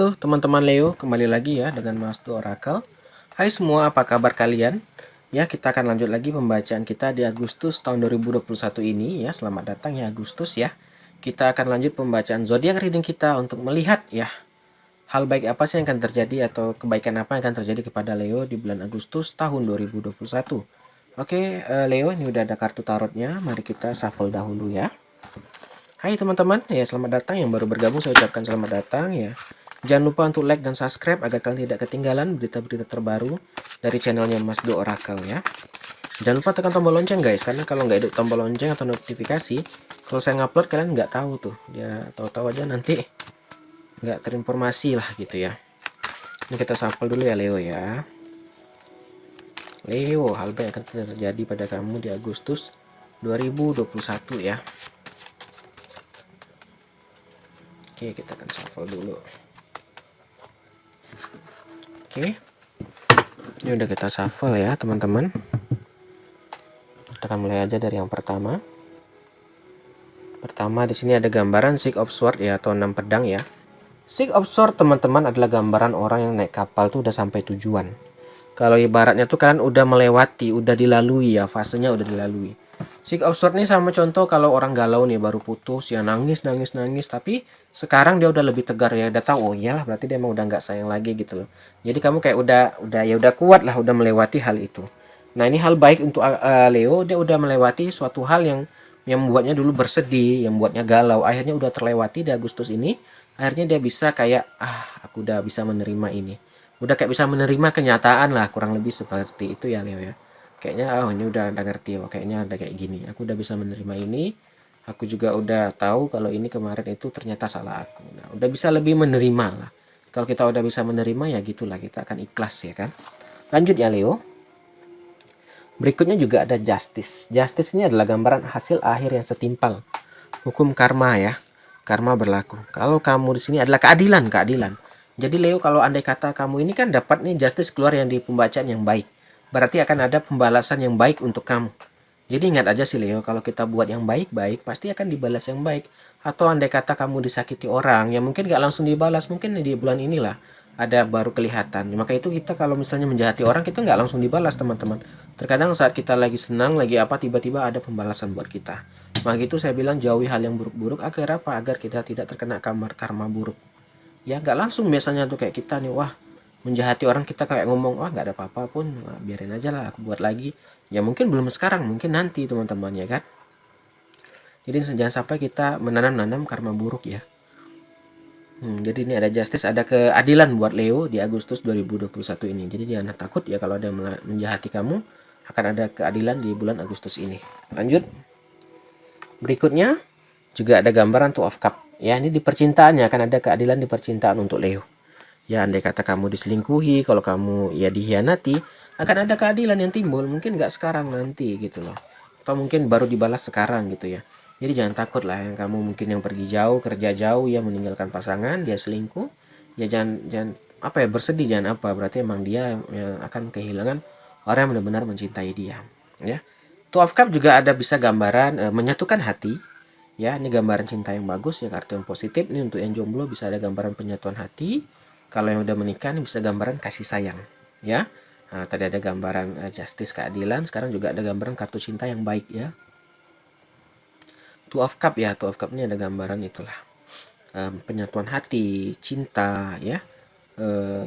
Halo teman-teman Leo, kembali lagi ya dengan Mas Du Oracle. Hai semua, apa kabar kalian? Ya, kita akan lanjut lagi pembacaan kita di Agustus tahun 2021 ini ya. Selamat datang ya Agustus ya. Kita akan lanjut pembacaan zodiak reading kita untuk melihat ya hal baik apa sih yang akan terjadi atau kebaikan apa yang akan terjadi kepada Leo di bulan Agustus tahun 2021. Oke, Leo, ini udah ada kartu tarotnya. Mari kita shuffle dahulu ya. Hai teman-teman, ya selamat datang yang baru bergabung, saya ucapkan selamat datang ya. Jangan lupa untuk like dan subscribe agar kalian tidak ketinggalan berita-berita terbaru dari channelnya Mas Do Oracle ya. Jangan lupa tekan tombol lonceng guys, karena kalau nggak ada tombol lonceng atau notifikasi, kalau saya ngupload kalian nggak tahu tuh, ya tahu-tahu aja nanti nggak terinformasi lah gitu ya. Ini kita sampel dulu ya Leo ya. Leo, hal baik akan terjadi pada kamu di Agustus 2021 ya. Oke, kita akan shuffle dulu. Oke, ini udah kita shuffle ya teman-teman. Kita akan mulai aja dari yang pertama. Pertama di sini ada gambaran Six of Swords ya, atau 6 pedang ya. Six of Swords teman-teman adalah gambaran orang yang naik kapal tuh udah sampai tujuan. Kalau ibaratnya tuh kan udah melewati, udah dilalui ya, fasenya udah dilalui. Six of Swords ini sama contoh kalau orang galau nih baru putus ya, nangis, tapi sekarang dia udah lebih tegar ya, udah tahu oh iyalah berarti dia emang udah nggak sayang lagi gitu loh. Jadi kamu kayak udah ya udah kuat lah, udah melewati hal itu. Nah, ini hal baik untuk Leo, dia udah melewati suatu hal yang membuatnya dulu bersedih, yang membuatnya galau, akhirnya udah terlewati di Agustus ini. Akhirnya dia bisa kayak aku udah bisa menerima ini. Udah kayak bisa menerima kenyataan lah, kurang lebih seperti itu ya Leo ya. Kayaknya ini udah ngerti, kayaknya ada kayak gini. Aku udah bisa menerima ini. Aku juga udah tahu kalau ini kemarin itu ternyata salah aku. Nah, udah bisa lebih menerima lah. Kalau kita udah bisa menerima ya gitulah, kita akan ikhlas ya kan. Lanjut ya Leo. Berikutnya juga ada justice. Justice ini adalah gambaran hasil akhir yang setimpal. Hukum karma ya. Karma berlaku. Kalau kamu di sini adalah keadilan, keadilan. Jadi Leo, kalau andai kata kamu ini kan dapat nih justice keluar yang di pembacaan yang baik, berarti akan ada pembalasan yang baik untuk kamu. Jadi ingat aja sih Leo, kalau kita buat yang baik-baik, pasti akan dibalas yang baik. Atau andai kata kamu disakiti orang, ya mungkin gak langsung dibalas, mungkin di bulan inilah ada baru kelihatan. Maka itu kita kalau misalnya menjahati orang, kita nggak langsung dibalas teman-teman. Terkadang saat kita lagi senang, lagi apa, tiba-tiba ada pembalasan buat kita. Maka itu saya bilang jauhi hal yang buruk-buruk agar apa? Agar kita tidak terkena karma buruk. Ya nggak langsung biasanya tuh kayak kita nih, wah menjahati orang kita kayak ngomong, wah nggak ada apa-apa pun, wah, biarin aja lah aku buat lagi. Ya mungkin belum sekarang, mungkin nanti teman-teman ya kan. Jadi jangan sampai kita menanam-nanam karma buruk ya. Jadi ini ada justice, ada keadilan buat Leo di Agustus 2021 ini. Jadi jangan takut ya kalau ada yang menjahati kamu, akan ada keadilan di bulan Agustus ini. Lanjut. Berikutnya juga ada gambaran Two of Cup. Ya, ini di percintaannya akan ada keadilan di percintaan untuk Leo. Ya, andai kata kamu diselingkuhi, kalau kamu ya dihianati, akan ada keadilan yang timbul. Mungkin nggak sekarang, nanti gitu loh. Atau mungkin baru dibalas sekarang gitu ya. Jadi jangan takut lah yang kamu mungkin yang pergi jauh, kerja jauh ya, meninggalkan pasangan, dia selingkuh. Ya jangan jangan apa ya, bersedih, jangan apa. Berarti emang dia yang akan kehilangan orang yang benar-benar mencintai dia. Ya. Two of Cup juga ada bisa gambaran menyatukan hati. Ya, ini gambaran cinta yang bagus ya, kartu yang positif. Ini untuk yang jomblo bisa ada gambaran penyatuan hati. Kalau yang udah menikah ini bisa gambaran kasih sayang. Ya, nah, tadi ada gambaran justice, keadilan. Sekarang juga ada gambaran kartu cinta yang baik ya. Two of Cup ya, Two of Cup ini ada gambaran itulah penyatuan hati, cinta ya,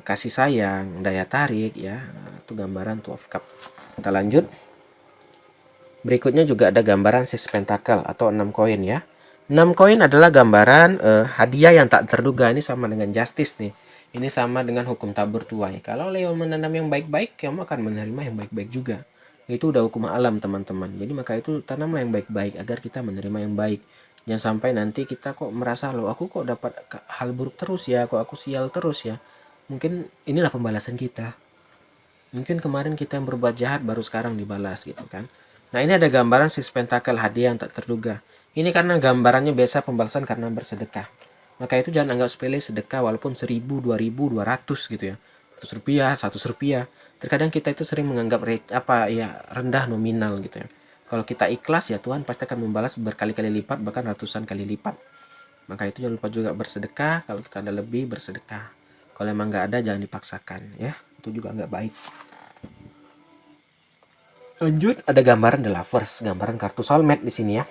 kasih sayang, daya tarik ya. Itu gambaran Two of Cup. Kita lanjut. Berikutnya juga ada gambaran Six Pentacle atau 6 koin ya. 6 koin adalah gambaran hadiah yang tak terduga. Ini sama dengan justice nih. Ini sama dengan hukum tabur tuai. Kalau Leo menanam yang baik-baik, kamu akan menerima yang baik-baik juga. Itu udah hukum alam teman-teman. Jadi maka itu tanamlah yang baik-baik agar kita menerima yang baik. Jangan sampai nanti kita kok merasa loh aku kok dapat hal buruk terus ya, kok aku sial terus ya. Mungkin inilah pembalasan kita. Mungkin kemarin kita yang berbuat jahat baru sekarang dibalas gitu kan. Nah, ini ada gambaran Six Pentacle, hadiah yang tak terduga. Ini karena gambarannya biasa pembalasan karena bersedekah. Maka itu jangan anggap sepele sedekah walaupun 1000, 2000, 200 gitu ya. 100 rupiah, 100 rupiah. Terkadang kita itu sering menganggap apa ya, rendah nominal gitu ya. Kalau kita ikhlas ya Tuhan pasti akan membalas berkali-kali lipat, bahkan ratusan kali lipat. Maka itu jangan lupa juga bersedekah, kalau kita ada lebih bersedekah. Kalau emang nggak ada jangan dipaksakan ya, itu juga nggak baik. Lanjut, ada gambaran The Lovers, gambaran kartu soulmate di sini ya.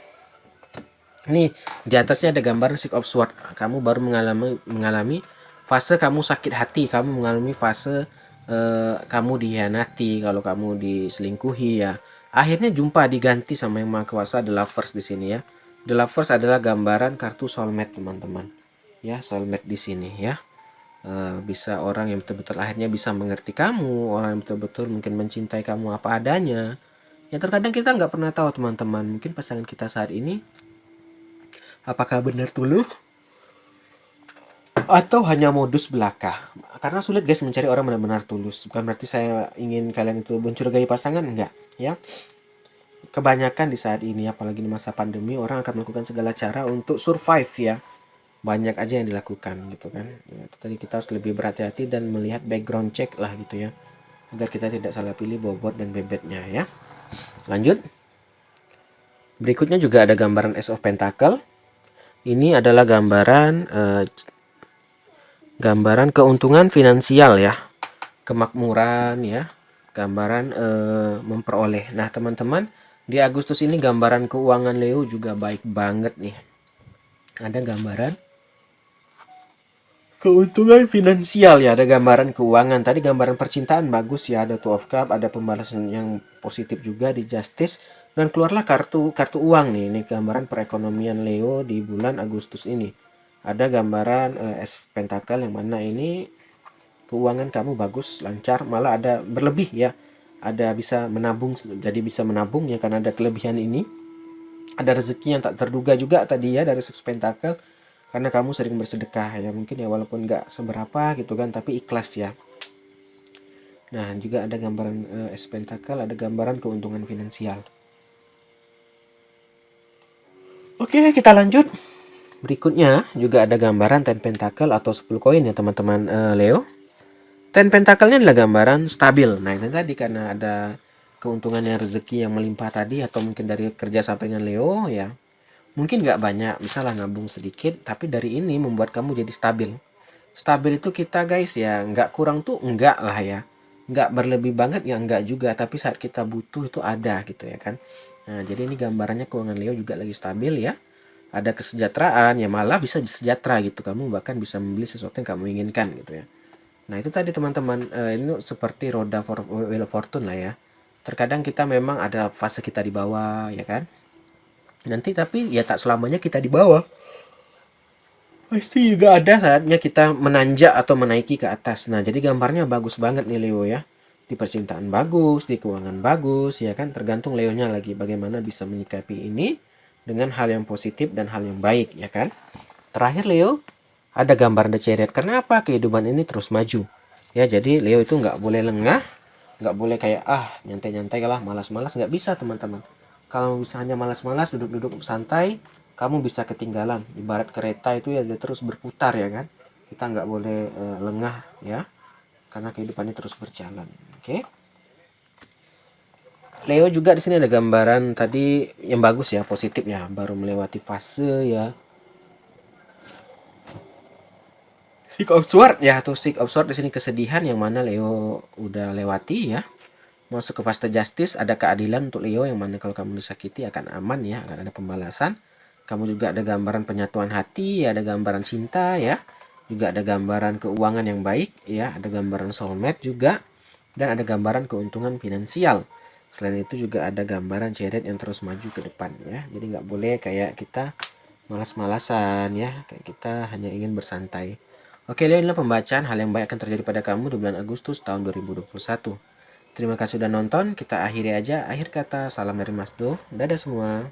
Ini di atasnya ada gambaran Six of Swords. Kamu baru mengalami fase kamu sakit hati, kamu mengalami fase kamu dihianati, kalau kamu diselingkuhi ya. Akhirnya jumpa diganti sama yang Maha Kuasa, The Lovers di sini ya. The Lovers adalah gambaran kartu soulmate teman-teman. Ya, soulmate di sini ya. Bisa orang yang betul-betul akhirnya bisa mengerti kamu, orang yang betul-betul mungkin mencintai kamu apa adanya. Ya terkadang kita nggak pernah tahu teman-teman, mungkin pasangan kita saat ini apakah benar tulus atau hanya modus belaka. Karena sulit guys mencari orang benar-benar tulus. Bukan berarti saya ingin kalian itu mencurigai pasangan, enggak ya. Kebanyakan di saat ini, apalagi di masa pandemi, orang akan melakukan segala cara untuk survive ya. Banyak aja yang dilakukan gitu kan ya, tadi kita harus lebih berhati-hati dan melihat background check lah gitu ya, agar kita tidak salah pilih bobot dan bebetnya ya. Lanjut, berikutnya juga ada gambaran Ace of Pentacle. Ini adalah gambaran keuntungan finansial ya, kemakmuran ya, gambaran memperoleh. Nah teman-teman, di Agustus ini gambaran keuangan Leo juga baik banget nih. Ada gambaran keuntungan finansial ya, ada gambaran keuangan. Tadi gambaran percintaan bagus ya, ada Two of Cup, ada pembalasan yang positif juga di Justice, dan keluarlah kartu uang nih. Ini gambaran perekonomian Leo di bulan Agustus ini. Ada gambaran Ace Pentacle yang mana ini keuangan kamu bagus, lancar, malah ada berlebih ya. Ada bisa menabung, jadi bisa menabung ya karena ada kelebihan ini. Ada rezeki yang tak terduga juga tadi ya dari Six Pentacle, karena kamu sering bersedekah ya, mungkin ya walaupun nggak seberapa gitu kan, tapi ikhlas ya. Nah juga ada gambaran Ace Pentacle, ada gambaran keuntungan finansial. Oke, kita lanjut. Berikutnya juga ada gambaran Ten Pentacle atau 10 koin ya teman-teman Leo. Ten Pentacle-nya adalah gambaran stabil. Nah ini tadi karena ada keuntungannya rezeki yang melimpah tadi, atau mungkin dari kerja sampingan Leo ya. Mungkin nggak banyak, misalnya ngabung sedikit, tapi dari ini membuat kamu jadi stabil. Stabil itu kita guys ya, nggak kurang tuh enggak lah ya. Nggak berlebih banget ya enggak juga, tapi saat kita butuh itu ada gitu ya kan. Nah jadi ini gambarannya keuangan Leo juga lagi stabil ya. Ada kesejahteraan ya, malah bisa sejahtera gitu. Kamu bahkan bisa membeli sesuatu yang kamu inginkan gitu ya. Nah itu tadi teman-teman, ini seperti roda Wheel of Fortune lah ya. Terkadang kita memang ada fase kita di bawah ya kan. Nanti tapi ya tak selamanya kita di bawah. Pasti juga ada saatnya kita menanjak atau menaiki ke atas. Nah, jadi gambarnya bagus banget nih Leo ya. Di percintaan bagus, di keuangan bagus, ya kan? Tergantung Leonya lagi bagaimana bisa menyikapi ini dengan hal yang positif dan hal yang baik, ya kan? Terakhir Leo, ada gambar The Chariot. Kenapa kehidupan ini terus maju? Ya, jadi Leo itu nggak boleh lengah, nggak boleh kayak nyantai-nyantai lah, malas-malas, nggak bisa teman-teman. Kalau misalnya malas-malas duduk-duduk santai, kamu bisa ketinggalan. Ibarat kereta itu ya dia terus berputar ya kan. Kita nggak boleh lengah ya, karena kehidupannya terus berjalan. Oke. Leo juga di sini ada gambaran tadi yang bagus ya, positif ya, baru melewati fase ya. Six of Swords ya, atau Six of Swords di sini kesedihan yang mana Leo udah lewati ya. Masuk ke fase justice, ada keadilan untuk Leo yang mana kalau kamu disakiti akan aman ya, akan ada pembalasan. Kamu juga ada gambaran penyatuan hati, ada gambaran cinta ya. Juga ada gambaran keuangan yang baik ya, ada gambaran soulmate juga, dan ada gambaran keuntungan finansial. Selain itu juga ada gambaran Chariot yang terus maju ke depan ya. Jadi nggak boleh kayak kita malas-malasan ya, kayak kita hanya ingin bersantai. Oke, inilah pembacaan hal yang baik akan terjadi pada kamu di bulan Agustus tahun 2021. Terima kasih sudah nonton, kita akhiri aja. Akhir kata, salam dari Mas Do. Dadah semua.